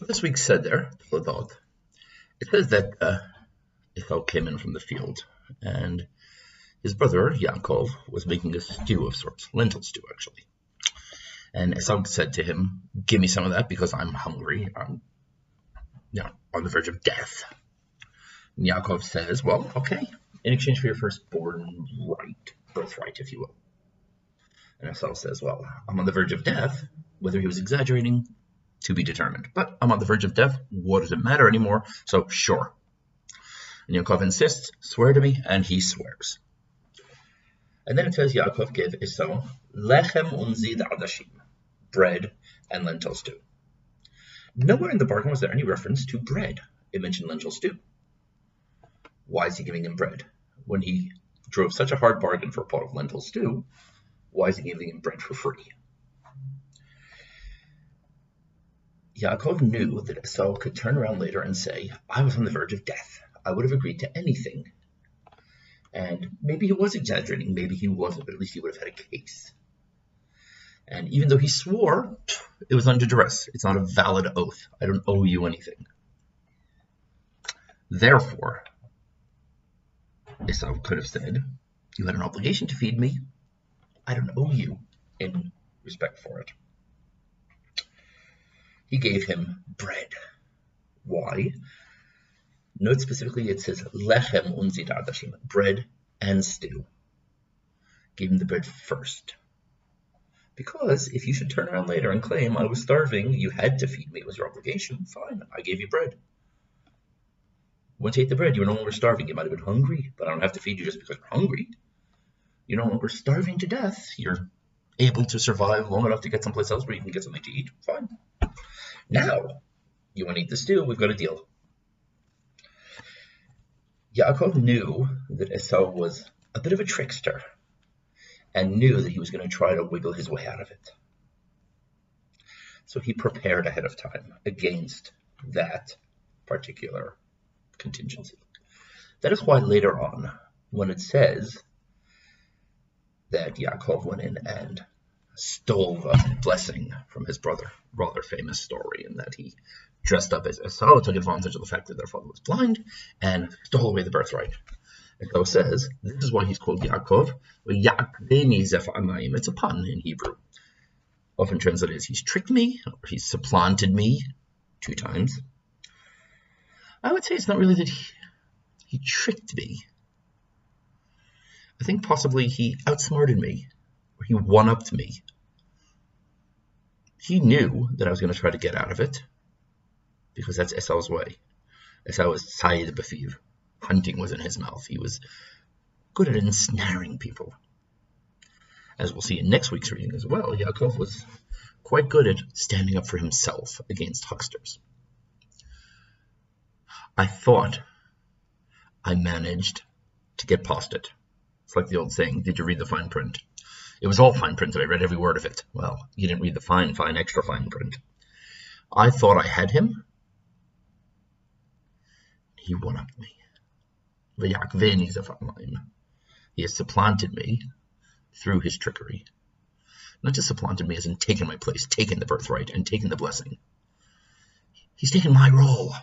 This week's Seder, Toledoth, it says that Esau came in from the field, and his brother Yaakov was making a stew of sorts, lentil stew actually. And Esau said to him, "Give me some of that because I'm hungry. I'm, on the verge of death." And Yaakov says, "Well, okay, in exchange for your firstborn birthright, if you will." And Esau says, "Well, I'm on the verge of death." Whether he was exaggerating, to be determined. But I'm on the verge of death. What does it matter anymore? So sure. And Yaakov insists, "Swear to me," and he swears. And then it says Yaakov gave Esau lechem unzid adashim, bread and lentil stew. Nowhere in the bargain was there any reference to bread. It mentioned lentil stew. Why is he giving him bread? When he drove such a hard bargain for a pot of lentil stew, why is he giving him bread for free? Yaakov knew that Esau could turn around later and say, "I was on the verge of death. I would have agreed to anything." And maybe he was exaggerating, maybe he wasn't, but at least he would have had a case. And even though he swore, it was under duress. It's not a valid oath. I don't owe you anything. Therefore, Esau could have said, "You had an obligation to feed me. I don't owe you in respect for it." He gave him bread. Why? Note specifically it says lechem unzid adashim, bread and stew. Gave him the bread first. Because if you should turn around later and claim, "I was starving, you had to feed me, it was your obligation," fine, I gave you bread. Once you ate the bread, you were no longer starving. You might have been hungry, but I don't have to feed you just because you're hungry. You're no longer starving to death. You're able to survive long enough to get someplace else where you can get something to eat. Fine. Now, you want to eat the stew, we've got a deal. Yaakov knew that Esau was a bit of a trickster and knew that he was going to try to wiggle his way out of it. So he prepared ahead of time against that particular contingency. That is why later on, when it says that Yaakov went in and stole the blessing from his brother, rather famous story, in that he dressed up as Esau, took advantage of the fact that their father was blind, and stole away the birthright. Esau says, this is why he's called Yaakov. It's a pun in Hebrew. Often translated as he's tricked me, or he's supplanted me 2 times. I would say it's not really that he tricked me. I think possibly he outsmarted me, or he one-upped me. He knew that I was going to try to get out of it, because that's Esau's way. Esau was Sayyid Bafiv. Hunting was in his mouth. He was good at ensnaring people. As we'll see in next week's reading as well, Yaakov was quite good at standing up for himself against hucksters. I thought I managed to get past it. It's like the old saying, did you read the fine print? It was all fine print, and I read every word of it. Well, you didn't read the fine, extra fine print. I thought I had him. He one-upped me. He has supplanted me through his trickery. Not just supplanted me as in taken my place, taken the birthright, and taken the blessing. He's taken my role.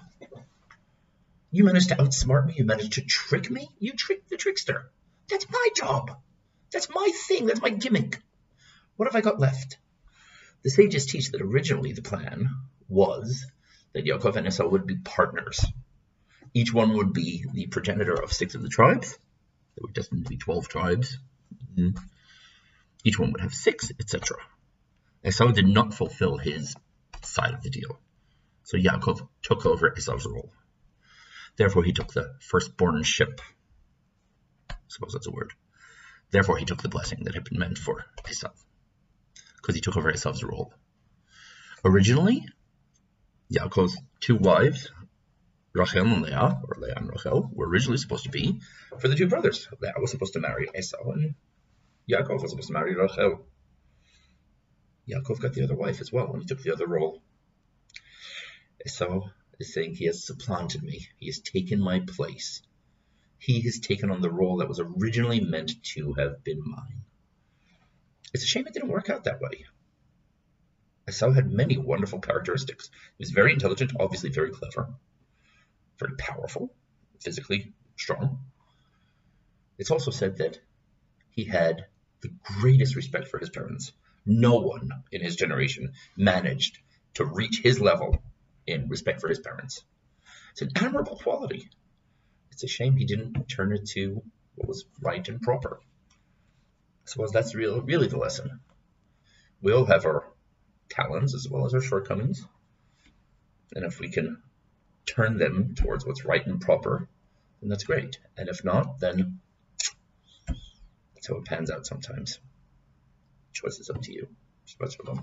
You managed to outsmart me, you managed to trick me, you tricked the trickster. That's my job. That's my thing, that's my gimmick. What have I got left? The sages teach that originally the plan was that Yaakov and Esau would be partners. Each one would be the progenitor of 6 of the tribes. There were destined to be 12 tribes. Each one would have 6, etc. Esau did not fulfill his side of the deal. So Yaakov took over Esau's role. Therefore, he took the firstbornship. I suppose that's a word. Therefore, he took the blessing that had been meant for Esau, because he took over Esau's role. Originally, Yaakov's 2 wives, Rachel and Leah, or Leah and Rachel, were originally supposed to be for the 2 brothers. Leah was supposed to marry Esau, and Yaakov was supposed to marry Rachel. Yaakov got the other wife as well, and he took the other role. Esau is saying he has supplanted me. He has taken my place. He has taken on the role that was originally meant to have been mine. It's a shame it didn't work out that way. Esau had many wonderful characteristics. He was very intelligent, obviously very clever, very powerful, physically strong. It's also said that he had the greatest respect for his parents. No one in his generation managed to reach his level in respect for his parents. It's an admirable quality. It's a shame he didn't turn it to what was right and proper. I suppose that's really the lesson. We all have our talents as well as our shortcomings. And if we can turn them towards what's right and proper, then that's great. And if not, then that's how it pans out sometimes. Choice is up to you. Shabbat shalom.